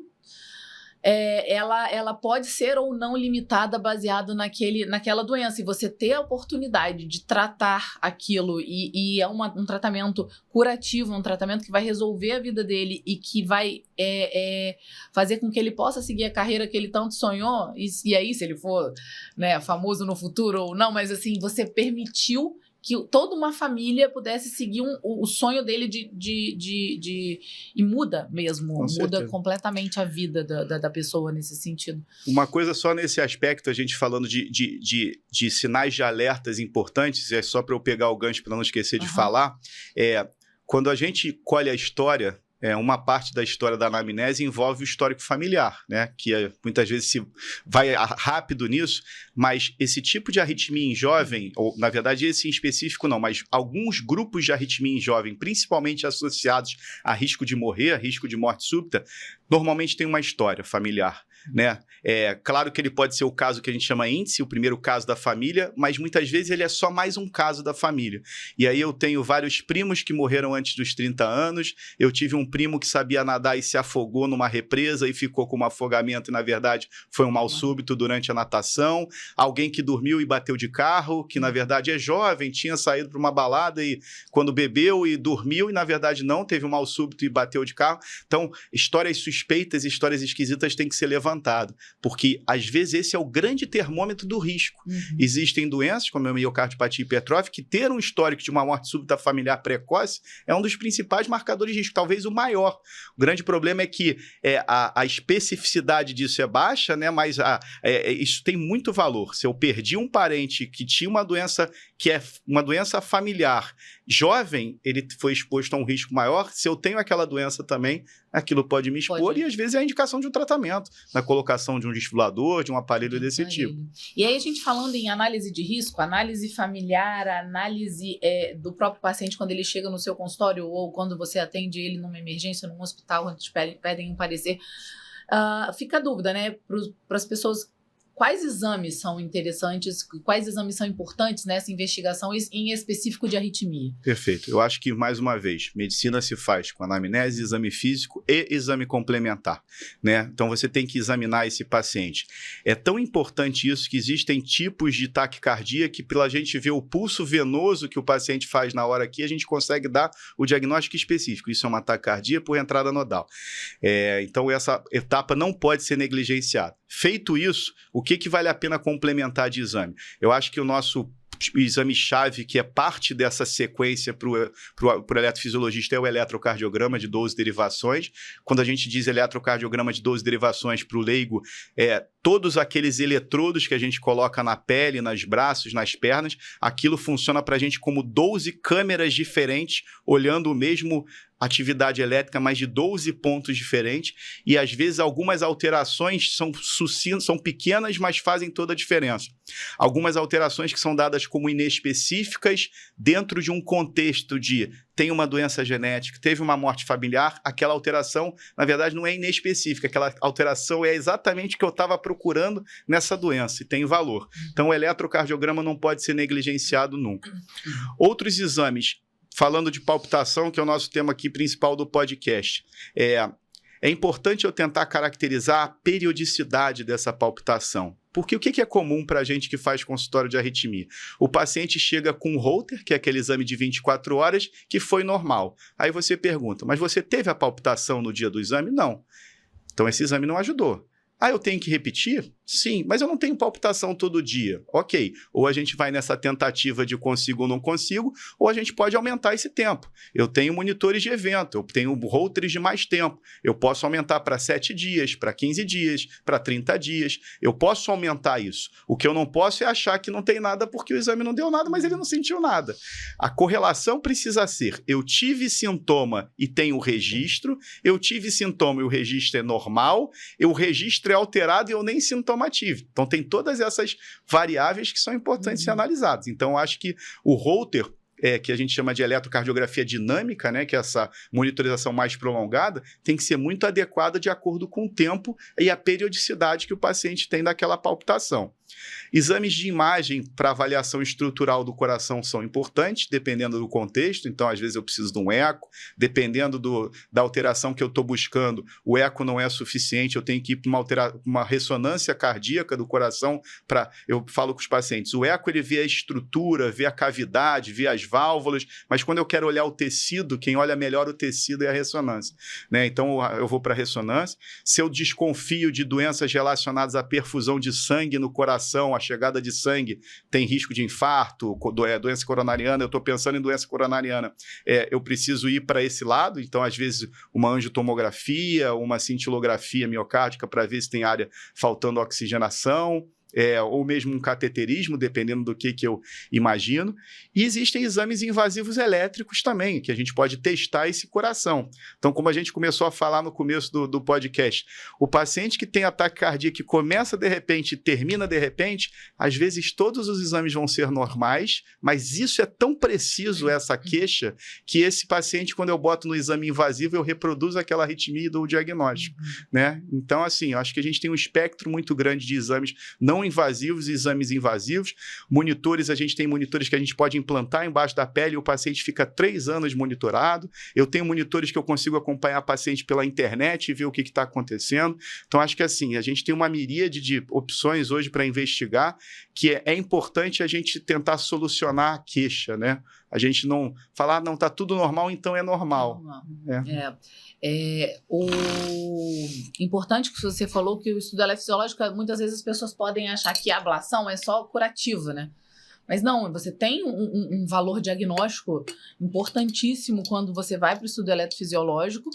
ela pode ser ou não limitada baseado naquela doença. E você ter a oportunidade de tratar aquilo e um tratamento curativo, um tratamento que vai resolver a vida dele e que vai fazer com que ele possa seguir a carreira que ele tanto sonhou. E aí, se ele for, né, famoso no futuro ou não, mas assim, você permitiu que toda uma família pudesse seguir o sonho dele e muda mesmo, muda completamente a vida da pessoa nesse sentido. Uma coisa só nesse aspecto, a gente falando de sinais de alertas importantes, é só para eu pegar o gancho para não esquecer de falar, quando a gente colhe a história, uma parte da história da anamnese envolve o histórico familiar, né? Que muitas vezes se vai rápido nisso, mas esse tipo de arritmia em jovem, ou na verdade esse em específico não, mas alguns grupos de arritmia em jovem, principalmente associados a risco de morrer, a risco de morte súbita, normalmente tem uma história familiar, né? Claro que ele pode ser o caso que a gente chama índice, o primeiro caso da família, mas muitas vezes ele é só mais um caso da família. E aí eu tenho vários primos que morreram antes dos 30 anos, eu tive um primo que sabia nadar e se afogou numa represa e ficou com um afogamento e, na verdade, foi um mal súbito durante a natação, alguém que dormiu e bateu de carro, que, na verdade, é jovem, tinha saído para uma balada e quando bebeu e dormiu e, na verdade, não, teve um mal súbito e bateu de carro. Então, histórias suspeitas, histórias esquisitas têm que ser levantadas, porque, às vezes, esse é o grande termômetro do risco. Uhum. Existem doenças, como a miocardiopatia hipertrófica, que ter um histórico de uma morte súbita familiar precoce é um dos principais marcadores de risco, talvez o maior. O grande problema é que a especificidade disso é baixa, né? Mas isso tem muito valor. Se eu perdi um parente que tinha uma doença que é uma doença familiar jovem, ele foi exposto a um risco maior. Se eu tenho aquela doença também, aquilo pode me expor e às vezes é a indicação de um tratamento, na colocação de um desfibrilador, de um aparelho desse tipo. E aí a gente falando em análise de risco, análise familiar, análise do próprio paciente quando ele chega no seu consultório ou quando você atende ele numa emergência, num hospital, onde pedem um parecer. fica a dúvida, né, para as pessoas, quais exames são interessantes, quais exames são importantes nessa investigação, em específico de arritmia? Perfeito. Eu acho que, mais uma vez, medicina se faz com anamnese, exame físico e exame complementar, né? Então, você tem que examinar esse paciente. É tão importante isso que existem tipos de taquicardia que, pela gente ver o pulso venoso que o paciente faz na hora aqui, a gente consegue dar o diagnóstico específico. Isso é uma taquicardia por entrada nodal. Então, essa etapa não pode ser negligenciada. Feito isso, o que vale a pena complementar de exame? Eu acho que o nosso exame-chave, que é parte dessa sequência para o eletrofisiologista, é o eletrocardiograma de 12 derivações. Quando a gente diz eletrocardiograma de 12 derivações para o leigo, todos aqueles eletrodos que a gente coloca na pele, nos braços, nas pernas, aquilo funciona para a gente como 12 câmeras diferentes, olhando o mesmo atividade elétrica, mas de 12 pontos diferentes, e às vezes algumas alterações são pequenas, mas fazem toda a diferença. Algumas alterações que são dadas como inespecíficas dentro de um contexto de tem uma doença genética, teve uma morte familiar, aquela alteração, na verdade, não é inespecífica, aquela alteração é exatamente o que eu estava procurando nessa doença e tem valor. Então, o eletrocardiograma não pode ser negligenciado nunca. Outros exames, falando de palpitação, que é o nosso tema aqui principal do podcast, é importante eu tentar caracterizar a periodicidade dessa palpitação. Porque o que é comum para a gente que faz consultório de arritmia? O paciente chega com um Holter, que é aquele exame de 24 horas, que foi normal. Aí você pergunta, mas você teve a palpitação no dia do exame? Não. Então esse exame não ajudou. Eu tenho que repetir? Sim, mas eu não tenho palpitação todo dia. Ok, ou a gente vai nessa tentativa de consigo ou não consigo, ou a gente pode aumentar esse tempo. Eu tenho monitores de evento, eu tenho Holters de mais tempo. Eu posso aumentar para 7 dias, para 15 dias, para 30 dias. Eu posso aumentar isso. O que eu não posso é achar que não tem nada porque o exame não deu nada, mas ele não sentiu nada. A correlação precisa ser, eu tive sintoma e tenho registro, eu tive sintoma e o registro é normal, o registro é alterado e eu nem sintoma tive. Então, tem todas essas variáveis que são importantes ser analisadas. Então, eu acho que o Holter, que a gente chama de eletrocardiografia dinâmica, né, que é essa monitorização mais prolongada, tem que ser muito adequada de acordo com o tempo e a periodicidade que o paciente tem daquela palpitação. Exames de imagem para avaliação estrutural do coração são importantes, dependendo do contexto. Então, às vezes, eu preciso de um eco. Dependendo da alteração que eu estou buscando, o eco não é suficiente, eu tenho que ir para uma ressonância cardíaca do coração. Eu falo com os pacientes, o eco ele vê a estrutura, vê a cavidade, vê as válvulas, mas quando eu quero olhar o tecido, quem olha melhor o tecido é a ressonância, né? Então, eu vou para a ressonância. Se eu desconfio de doenças relacionadas à perfusão de sangue no coração, a chegada de sangue tem risco de infarto, doença coronariana, eu estou pensando em doença coronariana, eu preciso ir para esse lado, então às vezes uma angiotomografia, uma cintilografia miocárdica para ver se tem área faltando oxigenação, ou mesmo um cateterismo, dependendo do que eu imagino. E existem exames invasivos elétricos também, que a gente pode testar esse coração. Então, como a gente começou a falar no começo do podcast, o paciente que tem ataque cardíaco que começa de repente e termina de repente, às vezes todos os exames vão ser normais, mas isso é tão preciso, essa queixa, que esse paciente, quando eu boto no exame invasivo, eu reproduzo aquela arritmia do diagnóstico, né? Então, assim, eu acho que a gente tem um espectro muito grande de exames não invasivos e exames invasivos. Monitores, a gente tem monitores que a gente pode implantar embaixo da pele e o paciente fica 3 anos monitorado. Eu tenho monitores que eu consigo acompanhar o paciente pela internet e ver o que está acontecendo. Então, acho que assim, a gente tem uma miríade de opções hoje para investigar, que é importante a gente tentar solucionar a queixa, né? A gente não falar, não, tá tudo normal, então é normal. O importante que você falou que o estudo eletrofisiológico, muitas vezes as pessoas podem achar que a ablação é só curativa, né? Mas não, você tem um valor diagnóstico importantíssimo quando você vai para o estudo eletrofisiológico.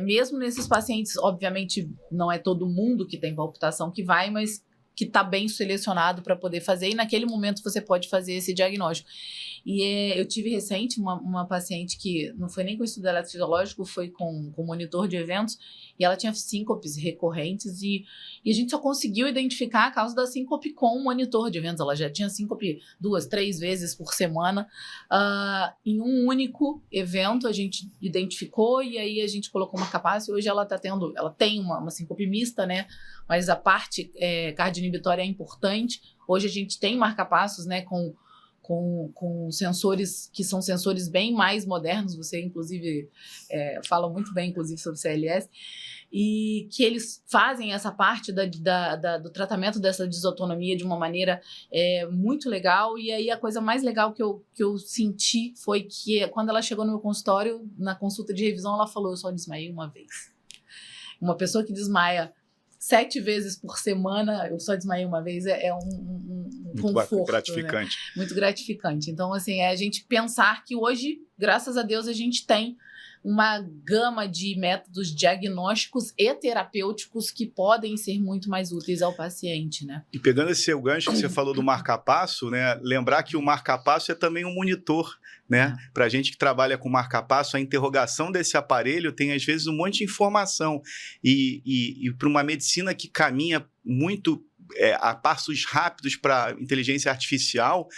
Mesmo nesses pacientes, obviamente, não é todo mundo que tem palpitação que vai, mas que está bem selecionado para poder fazer, e naquele momento você pode fazer esse diagnóstico. E eu tive recente uma paciente que não foi nem com estudo eletrofisiológico, foi com monitor de eventos, e ela tinha síncopes recorrentes, e a gente só conseguiu identificar a causa da síncope com o monitor de eventos. Ela já tinha síncope 2, 3 vezes por semana. Em um único evento a gente identificou, e aí a gente colocou marca-passo, e hoje ela tem uma síncope mista, né? Mas a parte cardioinibitória é importante. Hoje a gente tem marca-passos, né, com sensores que são sensores bem mais modernos. Você, inclusive, fala muito bem, inclusive, sobre CLS, e que eles fazem essa parte do tratamento dessa desautonomia de uma maneira muito legal. E aí a coisa mais legal que eu senti foi que quando ela chegou no meu consultório, na consulta de revisão, ela falou: eu só desmaiei uma vez. Uma pessoa que desmaia 7 vezes por semana, eu só desmaiei uma vez, um conforto. Muito gratificante. Né? Muito gratificante. Então, assim, a gente pensar que hoje, graças a Deus, a gente tem uma gama de métodos diagnósticos e terapêuticos que podem ser muito mais úteis ao paciente, né? E pegando esse seu gancho que você falou do marca-passo, né? Lembrar que o marca-passo é também um monitor, né? Para a gente que trabalha com marca-passo, a interrogação desse aparelho tem, às vezes, um monte de informação. E para uma medicina que caminha muito a passos rápidos para inteligência artificial,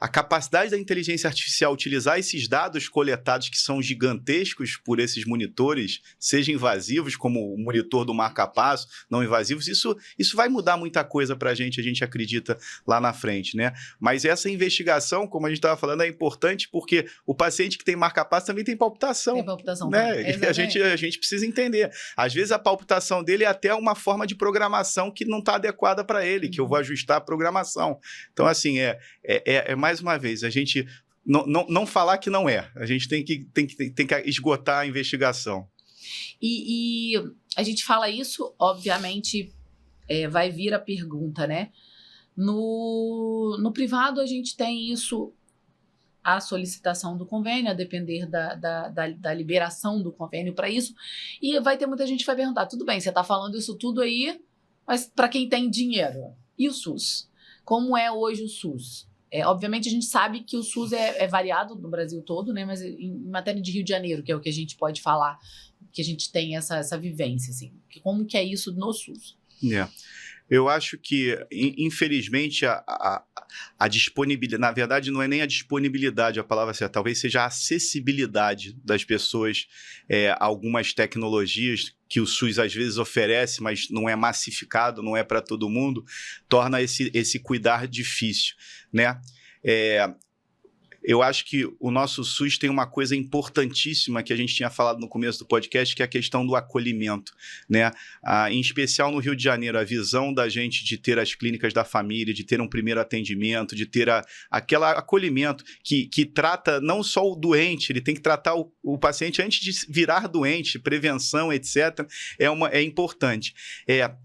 a capacidade da inteligência artificial utilizar esses dados coletados que são gigantescos por esses monitores, seja invasivos, como o monitor do marca-passo, não invasivos, isso vai mudar muita coisa para a gente acredita lá na frente, né? Mas essa investigação, como a gente estava falando, é importante porque o paciente que tem marca-passo também tem palpitação. Tem palpitação, né? E a gente precisa entender. Às vezes a palpitação dele é até uma forma de programação que não está adequada para ele, que eu vou ajustar a programação. Então, assim, mais uma vez, a gente não falar que não é. A gente tem que esgotar a investigação. E a gente fala isso, obviamente, vai vir a pergunta, né? No privado, a gente tem isso, a solicitação do convênio, a depender da liberação do convênio para isso. E vai ter muita gente que vai perguntar: tudo bem, você está falando isso tudo aí, mas para quem tem dinheiro, e o SUS? Como é hoje o SUS? Obviamente a gente sabe que o SUS é variado no Brasil todo, né? Mas em matéria de Rio de Janeiro, que é o que a gente pode falar, que a gente tem essa vivência, assim. Como que é isso no SUS? Eu acho que, infelizmente, a disponibilidade, na verdade, não é nem a disponibilidade a palavra certa, talvez seja a acessibilidade das pessoas a algumas tecnologias que o SUS às vezes oferece, mas não é massificado, não é para todo mundo, torna esse cuidar difícil, né? Eu acho que o nosso SUS tem uma coisa importantíssima que a gente tinha falado no começo do podcast, que é a questão do acolhimento, né? Em especial no Rio de Janeiro, a visão da gente de ter as clínicas da família, de ter um primeiro atendimento, de ter aquele acolhimento que trata não só o doente, ele tem que tratar o paciente antes de virar doente, prevenção, etc. É importante.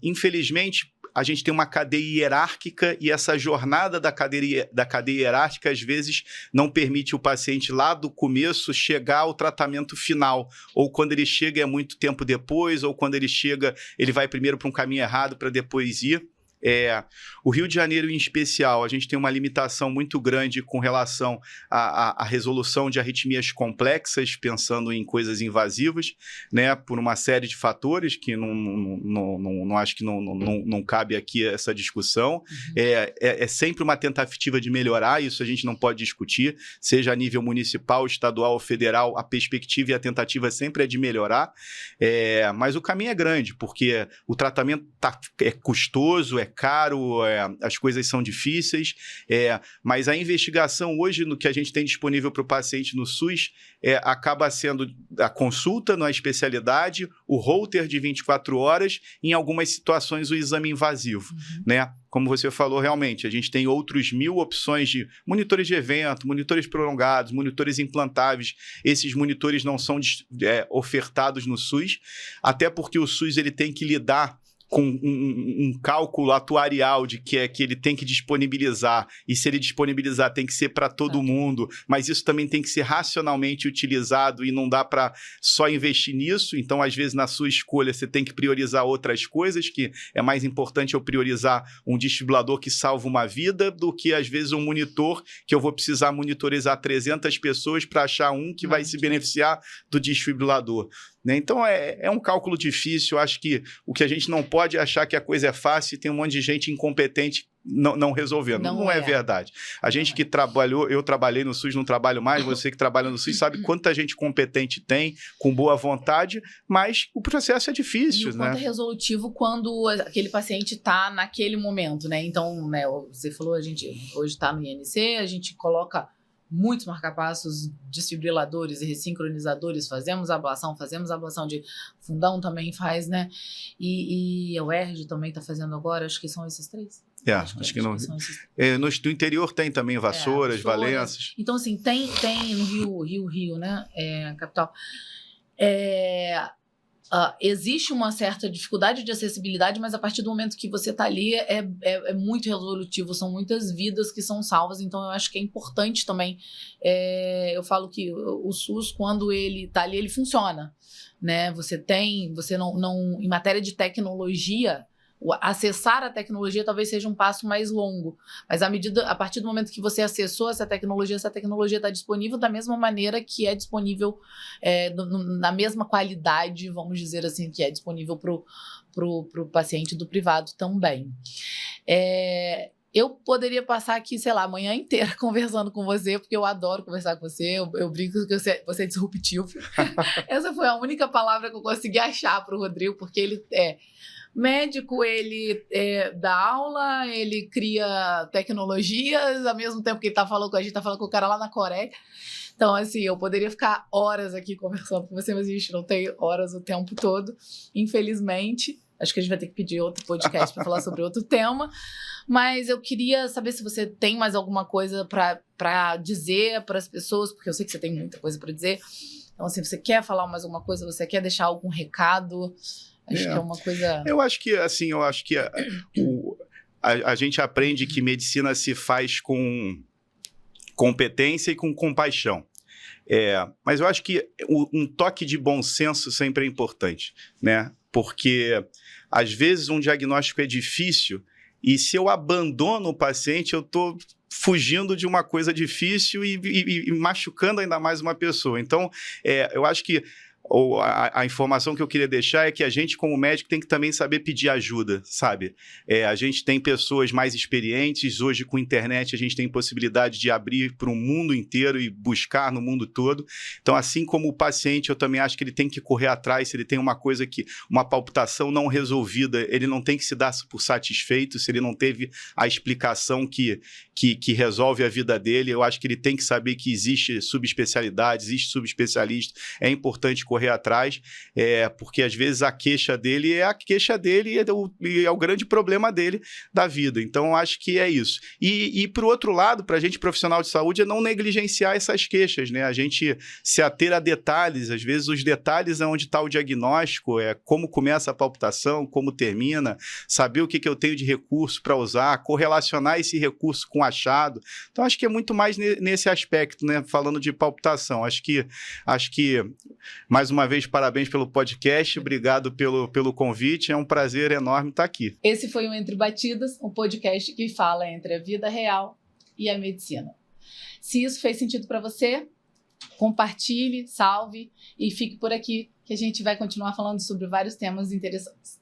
Infelizmente, a gente tem uma cadeia hierárquica e essa jornada da cadeia hierárquica, às vezes, não permite o paciente lá do começo chegar ao tratamento final. Ou quando ele chega é muito tempo depois, ou quando ele chega, ele vai primeiro para um caminho errado para depois ir. O Rio de Janeiro, em especial, a gente tem uma limitação muito grande com relação à resolução de arritmias complexas, pensando em coisas invasivas, né, por uma série de fatores que não acho que não cabe aqui essa discussão. É sempre uma tentativa de melhorar, isso a gente não pode discutir, seja a nível municipal, estadual ou federal, a perspectiva e a tentativa sempre é de melhorar, mas o caminho é grande, porque o tratamento é custoso, é caro, as coisas são difíceis, mas a investigação hoje no que a gente tem disponível para o paciente no SUS acaba sendo a consulta na especialidade, o holter de 24 horas, em algumas situações o exame invasivo, né? Como você falou, realmente, a gente tem outros 1000 opções de monitores de evento, monitores prolongados, monitores implantáveis. Esses monitores não são ofertados no SUS, até porque o SUS ele tem que lidar com um cálculo atuarial de que ele tem que disponibilizar, e se ele disponibilizar tem que ser para todo mundo, mas isso também tem que ser racionalmente utilizado e não dá para só investir nisso. Então, às vezes, na sua escolha, você tem que priorizar outras coisas, que é mais importante eu priorizar um desfibrilador que salva uma vida do que, às vezes, um monitor que eu vou precisar monitorizar 300 pessoas para achar um que vai se beneficiar do desfibrilador. Né? Então, é um cálculo difícil. Eu acho que o que a gente não pode é achar que a coisa é fácil e tem um monte de gente incompetente não resolvendo. Não é verdade. A gente que trabalhou, eu trabalhei no SUS, não trabalho mais, você que trabalha no SUS sabe quanta gente competente tem, com boa vontade, mas o processo é difícil. E o quanto é resolutivo quando aquele paciente está naquele momento, né? Então, né, você falou, a gente hoje está no INC, a gente coloca muitos marcapassos, desfibriladores e ressincronizadores, fazemos ablação de fundão também faz, né? E a UERJ também está fazendo agora, acho que são esses 3. Acho que não. No interior tem também Vassouras, Valenças. Então, assim, tem no Rio, né? Capital. Existe uma certa dificuldade de acessibilidade, mas a partir do momento que você está ali é muito resolutivo, são muitas vidas que são salvas, então eu acho que é importante também. Eu falo que o SUS, quando ele está ali, ele funciona, né? Você não em matéria de tecnologia, acessar a tecnologia talvez seja um passo mais longo, mas a partir do momento que você acessou essa tecnologia está disponível da mesma maneira que é disponível, na mesma qualidade, vamos dizer assim, que é disponível pro paciente do privado também. Eu poderia passar aqui, sei lá, a manhã inteira conversando com você, porque eu adoro conversar com você, eu brinco que você é disruptivo. Essa foi a única palavra que eu consegui achar para o Rodrigo, porque ele médico, ele dá aula, ele cria tecnologias, ao mesmo tempo que ele está falando com a gente, está falando com o cara lá na Coreia. Então, assim, eu poderia ficar horas aqui conversando com você, mas a gente não tem horas o tempo todo, infelizmente. Acho que a gente vai ter que pedir outro podcast para falar sobre outro tema. Mas eu queria saber se você tem mais alguma coisa para dizer para as pessoas, porque eu sei que você tem muita coisa para dizer. Então, assim, você quer falar mais alguma coisa? Você quer deixar algum recado? Acho que é uma coisa... Eu acho que a gente aprende que medicina se faz com competência e com compaixão. Mas eu acho que um toque de bom senso sempre é importante, né? Porque, às vezes, um diagnóstico é difícil e se eu abandono o paciente, eu estou fugindo de uma coisa difícil e machucando ainda mais uma pessoa. Então, eu acho que a informação que eu queria deixar é que a gente, como médico, tem que também saber pedir ajuda, sabe? A gente tem pessoas mais experientes, hoje com internet a gente tem possibilidade de abrir para o mundo inteiro e buscar no mundo todo. Então, assim como o paciente, eu também acho que ele tem que correr atrás, se ele tem uma coisa uma palpitação não resolvida, ele não tem que se dar por satisfeito, se ele não teve a explicação que resolve a vida dele. Eu acho que ele tem que saber que existe subespecialidade, existe subespecialista, é importante correr atrás, porque às vezes a queixa dele é e é o grande problema dele da vida. Então, eu acho que é isso. E por outro lado, para a gente profissional de saúde, é não negligenciar essas queixas, né? A gente se ater a detalhes, às vezes os detalhes é onde está o diagnóstico, como começa a palpitação, como termina, saber o que eu tenho de recurso para usar, correlacionar esse recurso com o achado. Então, acho que é muito mais nesse aspecto, né? Falando de palpitação. Acho que mais uma vez, parabéns pelo podcast, obrigado pelo convite, é um prazer enorme estar aqui. Esse foi o Entre Batidas, um podcast que fala entre a vida real e a medicina. Se isso fez sentido para você, compartilhe, salve e fique por aqui, que a gente vai continuar falando sobre vários temas interessantes.